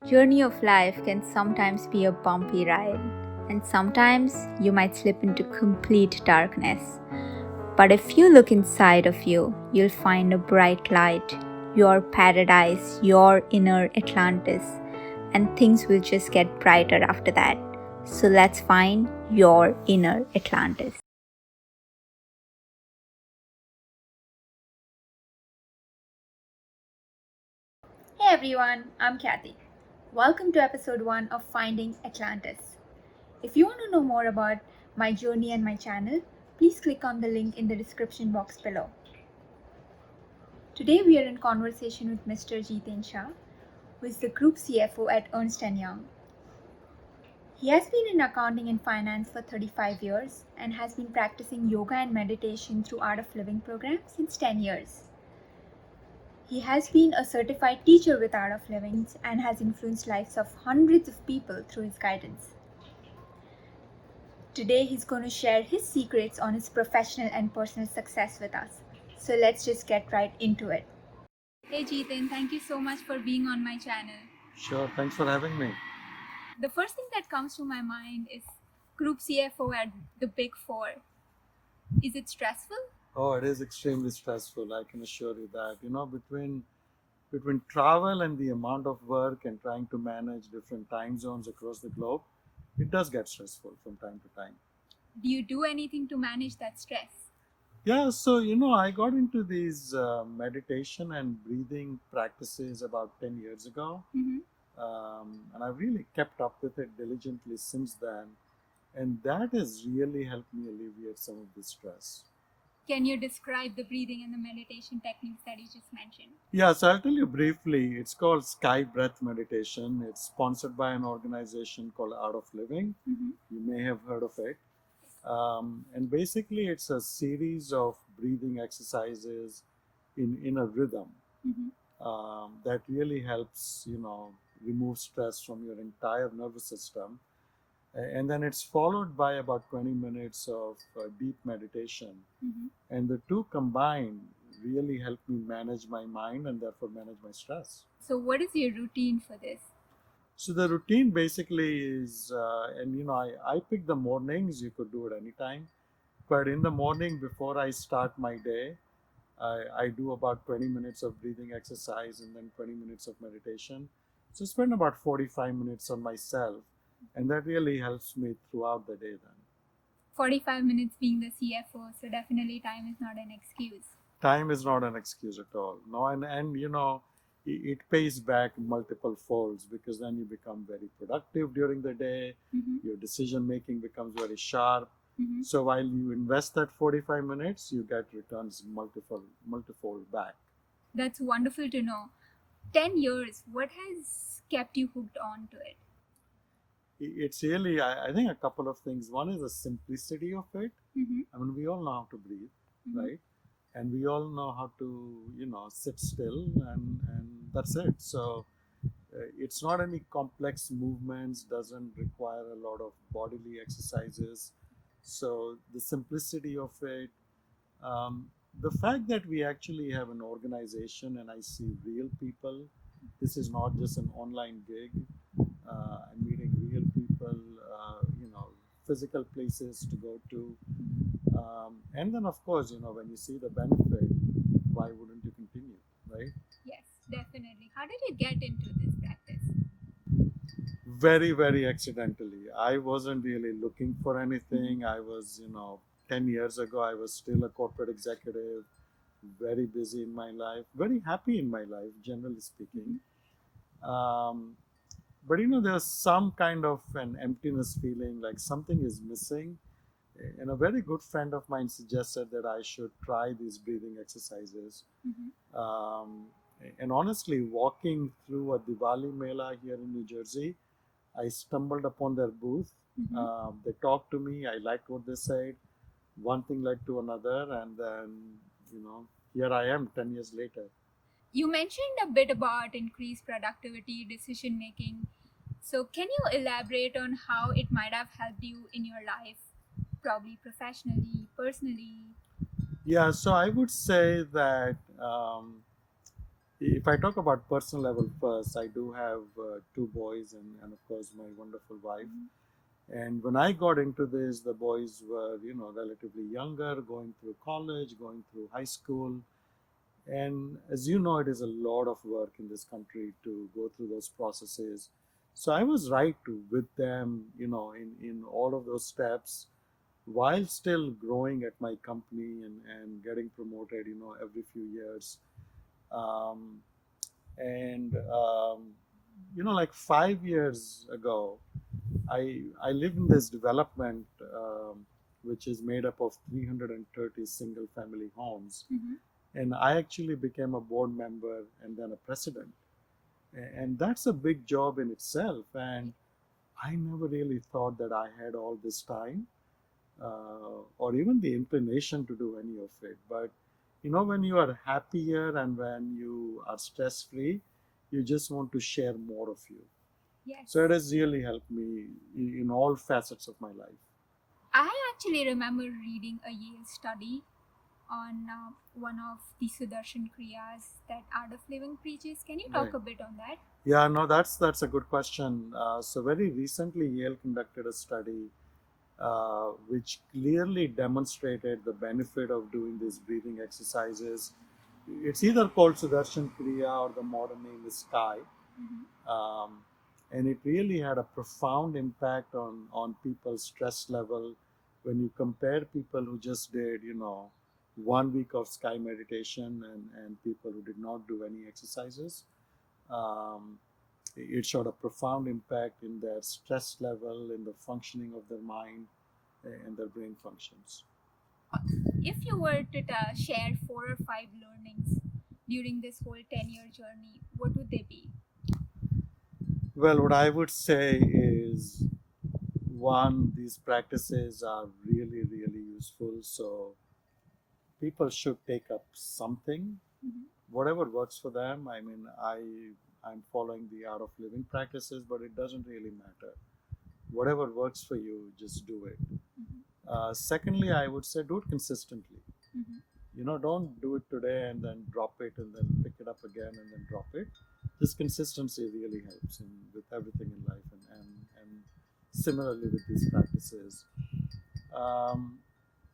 Journey of life can sometimes be a bumpy ride, and sometimes you might slip into complete darkness. But if you look inside of you, you'll find a bright light, your paradise, your inner Atlantis, and things will just get brighter after that. So let's find your inner Atlantis. Hey everyone, I'm Kathy. Welcome to episode 1 of Finding Atlantis. If you want to know more about my journey and my channel, please click on the link in the description box below. Today we are in conversation with Mr. Jiten Shah, who is the Group CFO at Ernst & Young. He has been in accounting and finance for 35 years and has been practicing yoga and meditation through Art of Living program since 10 years. He has been a certified teacher with Art of Living and has influenced lives of hundreds of people through his guidance. Today he's going to share his secrets on his professional and personal success with us. So let's just get right into it. Hey Jiten, thank you so much for being on my channel. Sure, thanks for having me. The first thing that comes to my mind is Group CFO at the Big Four. Is it stressful? Oh, it is extremely stressful, I can assure you that. Between travel and the amount of work and trying to manage different time zones across the globe, it does get stressful from time to time. Do you do anything to manage that stress? Yeah, so I got into these meditation and breathing practices about 10 years ago. And I've really kept up with it diligently since then. And that has really helped me alleviate some of the stress. Can you describe the breathing and the meditation techniques that you just mentioned? Yeah, so I'll tell you briefly. It's called Sky Breath Meditation. It's sponsored by an organization called Art of Living. You may have heard of it. And basically, it's a series of breathing exercises in a rhythm that really helps, remove stress from your entire nervous system. And then it's followed by about 20 minutes of deep meditation. And the two combined really help me manage my mind and therefore manage my stress. So, what is your routine for this? So the routine basically is, I pick the mornings. You could do it anytime, but in the morning before I start my day, I do about 20 minutes of breathing exercise and then 20 minutes of meditation. So spend about 45 minutes on myself, and that really helps me throughout the day. Then 45 minutes being the CFO, so definitely time is not an excuse. time is not an excuse at all. No, and it pays back multiple folds because then you become very productive during the day. Your decision making becomes very sharp. So while you invest that 45 minutes, you get returns multifold back. That's wonderful to know. 10 years, what has kept you hooked on to it? It's really, I think, a couple of things. One is the simplicity of it. I mean, we all know how to breathe, right? And we all know how to, sit still, and that's it. So it's not any complex movements, doesn't require a lot of bodily exercises. So the simplicity of it, um, the fact that we actually have an organization and I see real people, this is not just an online gig. I'm meeting real people, physical places to go to. And then, of course, when you see the benefit, why wouldn't you continue, right? Yes, definitely. How did you get into this practice? Very, very accidentally. I wasn't really looking for anything. I was, 10 years ago, I was still a corporate executive, very busy in my life, very happy in my life, generally speaking. Um, but there's some kind of an emptiness feeling, like something is missing. And a very good friend of mine suggested that I should try these breathing exercises. Um, and honestly, walking through a Diwali Mela here in New Jersey, I stumbled upon their booth. They talked to me. I liked what they said. One thing led to another, and then here I am 10 years later. You mentioned a bit about increased productivity, decision making. So, can you elaborate on how it might have helped you in your life, probably professionally, personally? Yeah, so I would say that If I talk about personal level first, I do have two boys and of course my wonderful wife. Mhm. And when I got into this, the boys were, relatively younger, going through college, going through high school. And as you know, it is a lot of work in this country to go through those processes. So I was right to with them, in all of those steps while still growing at my company and getting promoted, every few years. Um, and like 5 years ago, I live in this development, which is made up of 330 single family homes, Mhm. and I actually became a board member and then a president, and that's a big job in itself. And I never really thought that I had all this time, or even the inclination to do any of it. But when you are happier and when you are stress free, you just want to share more of you. Yes. So it has really helped me in all facets of my life. I actually remember reading a Yale study on one of the Sudarshan Kriyas that Art of Living preaches. Can you talk Right. a bit on that? Yeah, no, that's a good question. So very recently, Yale conducted a study which clearly demonstrated the benefit of doing these breathing exercises. It's either called Sudarshan Kriya or the modern name is Sky. Mhm. um, and it really had a profound impact on people's stress level when you compare people who just did 1 week of sky meditation and people who did not do any exercises. um, it showed a profound impact in their stress level, in the functioning of their mind and their brain functions. If you were to share 4 or 5 learnings during this whole 10-year journey, what would they be? Well, what I would say is, one, these practices are really, really useful. So people should take up something, Mhm. whatever works for them. I mean, I'm following the art of living practices, but it doesn't really matter. Whatever works for you, just do it. Mhm. Secondly, I would say do it consistently. Mhm. Don't do it today and then drop it and then pick it up again and then drop it. Just consistency really helps with everything in life, and similarly with these practices. um,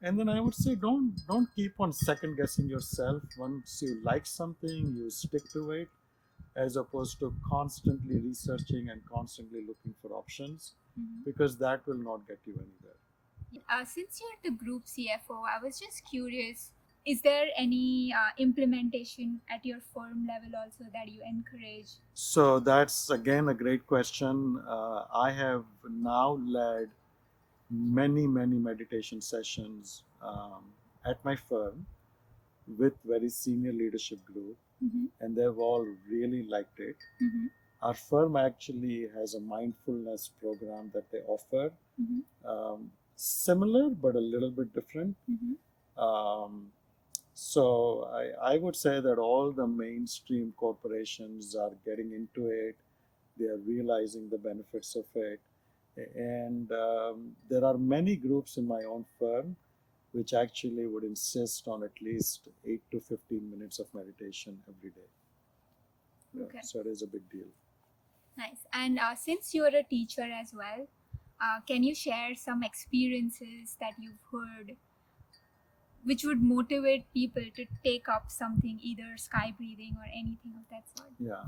and then I would say don't keep on second guessing yourself. Once you like something, you stick to it, as opposed to constantly researching and constantly looking for options, Mhm. because that will not get you anywhere. Since you're the group CFO, I was just curious, is there any implementation at your firm level also that you encourage? So that's again a great question. I have now led many meditation sessions at my firm with very senior leadership group, Mm-hmm. and they've all really liked it. Mm-hmm. Our firm actually has a mindfulness program that they offer, Mm-hmm. similar but a little bit different. Mm-hmm. So I would say that all the mainstream corporations are getting into it. They are realizing the benefits of it. And there are many groups in my own firm which actually would insist on at least 8 to 15 minutes of meditation every day. Yeah, Okay. so it is a big deal. Nice. And since you're a teacher as well, can you share some experiences that you've heard which would motivate people to take up something, either sky breathing or anything of that sort? Yeah.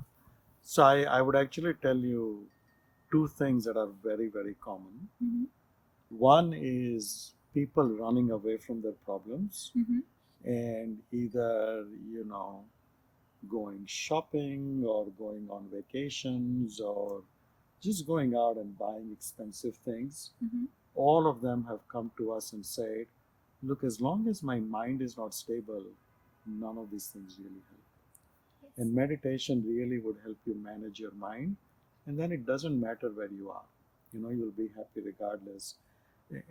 So I would actually tell you two things that are very, very common. Mm-hmm. One is people running away from their problems Mm-hmm. and either, going shopping or going on vacations or just going out and buying expensive things. Mm-hmm. All of them have come to us and said, look, as long as my mind is not stable, none of these things really help. Yes. And meditation really would help you manage your mind. And then it doesn't matter where you are, you'll be happy regardless.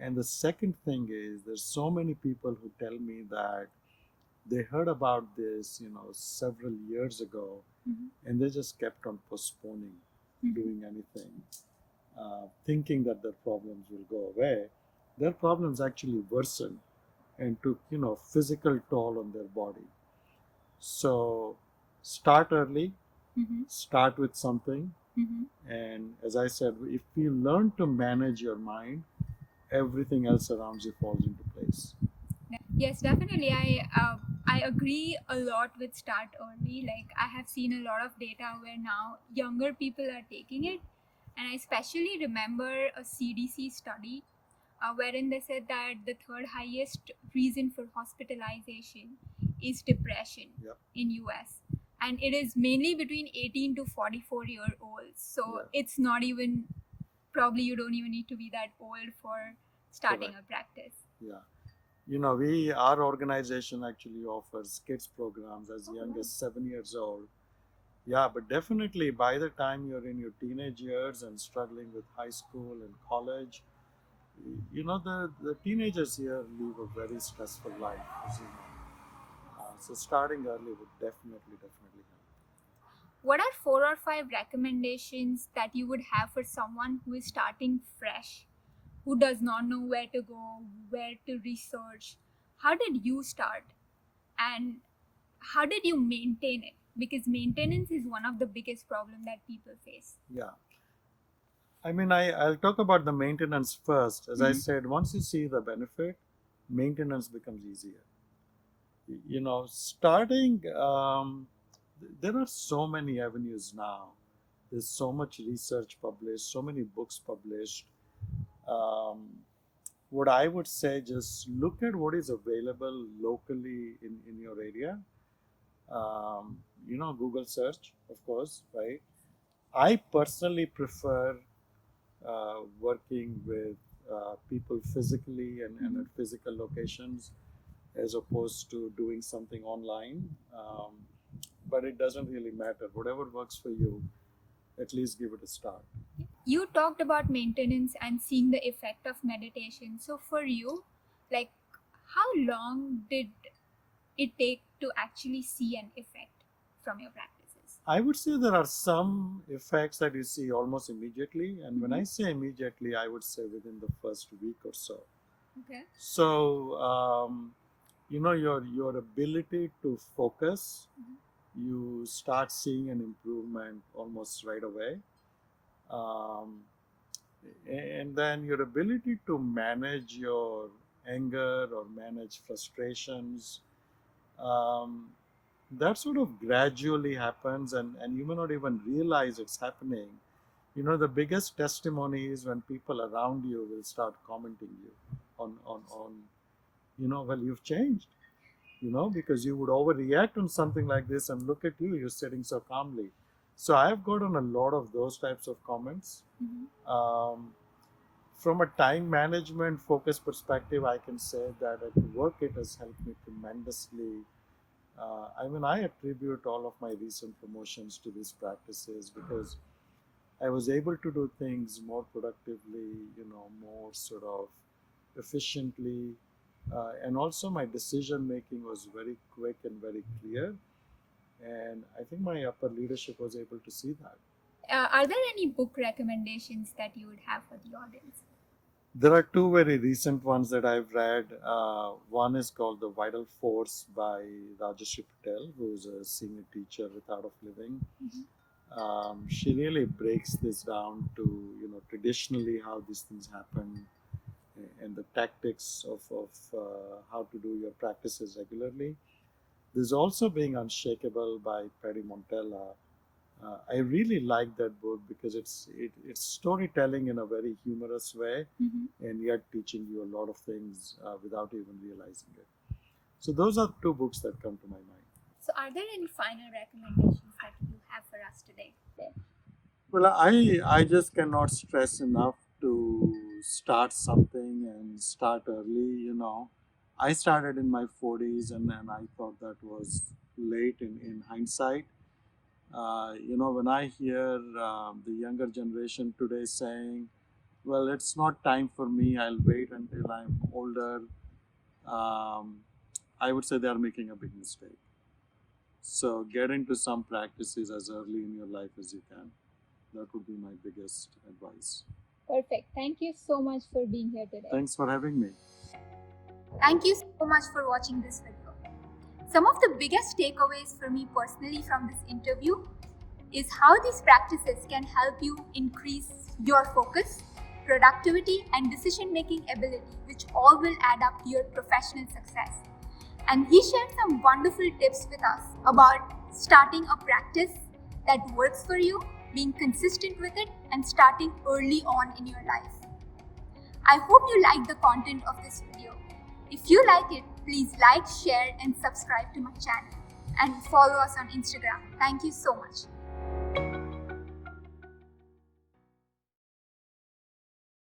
And the second thing is, there's so many people who tell me that they heard about this, several years ago, Mm-hmm. and they just kept on postponing Mm-hmm. doing anything, thinking that their problems will go away. Their problems actually worsened and took, physical toll on their body. So, start early, Mm-hmm. start with something. Mm-hmm. And as I said, if you learn to manage your mind, everything else around you falls into place. Yes, definitely. I agree a lot with start early. Like I have seen a lot of data where now younger people are taking it, and I especially remember a CDC study wherein they said that the third highest reason for hospitalization is depression Yeah. in US, and it is mainly between 18 to 44-year-olds. So Yeah. it's not even, probably you don't even need to be that old for starting Correct. a practice. Yeah. Our organization actually offers kids programs as young wow. as 7 years old. Yeah, but definitely by the time you're in your teenage years and struggling with high school and college, the teenagers here live a very stressful life, as you know. So starting early would definitely help. What are 4 or 5 recommendations that you would have for someone who is starting fresh, who does not know where to go, where to research? How did you start? And how did you maintain it? Because maintenance is one of the biggest problems that people face. Yeah. I mean, I'll talk about the maintenance first. As I Mm-hmm. said, once you see the benefit, maintenance becomes easier. Starting, there are so many avenues now. There's so much research published, so many books published. Um, what I would say, just look at what is available locally in your area. Google search, of course, right? I personally prefer working with people physically and Mm-hmm. at physical locations as opposed to doing something online. But it doesn't really matter. Whatever works for you, at least give it a start. You talked about maintenance and seeing the effect of meditation. So for you, like, how long did it take to actually see an effect from your practices? I would say there are some effects that you see almost immediately, and when Mm-hmm. I say immediately, I would say within the first week or so. Okay. So, your ability to focus, you start seeing an improvement almost right away. Um, and then your ability to manage your anger or manage frustrations, um, that sort of gradually happens, and you may not even realize it's happening. The biggest testimony is when people around you will start commenting you on well, you've changed, because you would overreact on something like this, and look at you, you're sitting so calmly. So I've gotten a lot of those types of comments. Mm-hmm. um, from a time management focus perspective, I can say that at work it has helped me tremendously. I attribute all of my recent promotions to these practices because I was able to do things more productively, more sort of efficiently, and also my decision making was very quick and very clear. And I think my upper leadership was able to see that. Are there any book recommendations that you would have for the audience? There are two very recent ones that I've read. One is called The Vital Force by Rajashri Patel, who's a senior teacher with Art of Living. Mm-hmm. She really breaks this down to, traditionally how these things happen and the tactics of how to do your practices regularly. There's also Being Unshakable by Perry Montella. I really like that book because it's storytelling in a very humorous way, Mm-hmm. and yet teaching you a lot of things without even realizing it. So those are two books that come to my mind. So, are there any final recommendations that you have for us today? Well, I just cannot stress enough to start something and start early. I started in my 40s, and I thought that was late in hindsight. When I hear the younger generation today saying, well, it's not time for me, I'll wait until I'm older, um, I would say they are making a big mistake. So get into some practices as early in your life as you can. That would be my biggest advice. Perfect. Thank you so much for being here today. Thanks for having me. Thank you so much for watching this video. Some of the biggest takeaways for me personally from this interview is how these practices can help you increase your focus, productivity, and decision-making ability, which all will add up to your professional success. And he shared some wonderful tips with us about starting a practice that works for you, being consistent with it, and starting early on in your life. I hope you like the content of this video. If you like it, please like, share, and subscribe to my channel. And follow us on Instagram. Thank you so much.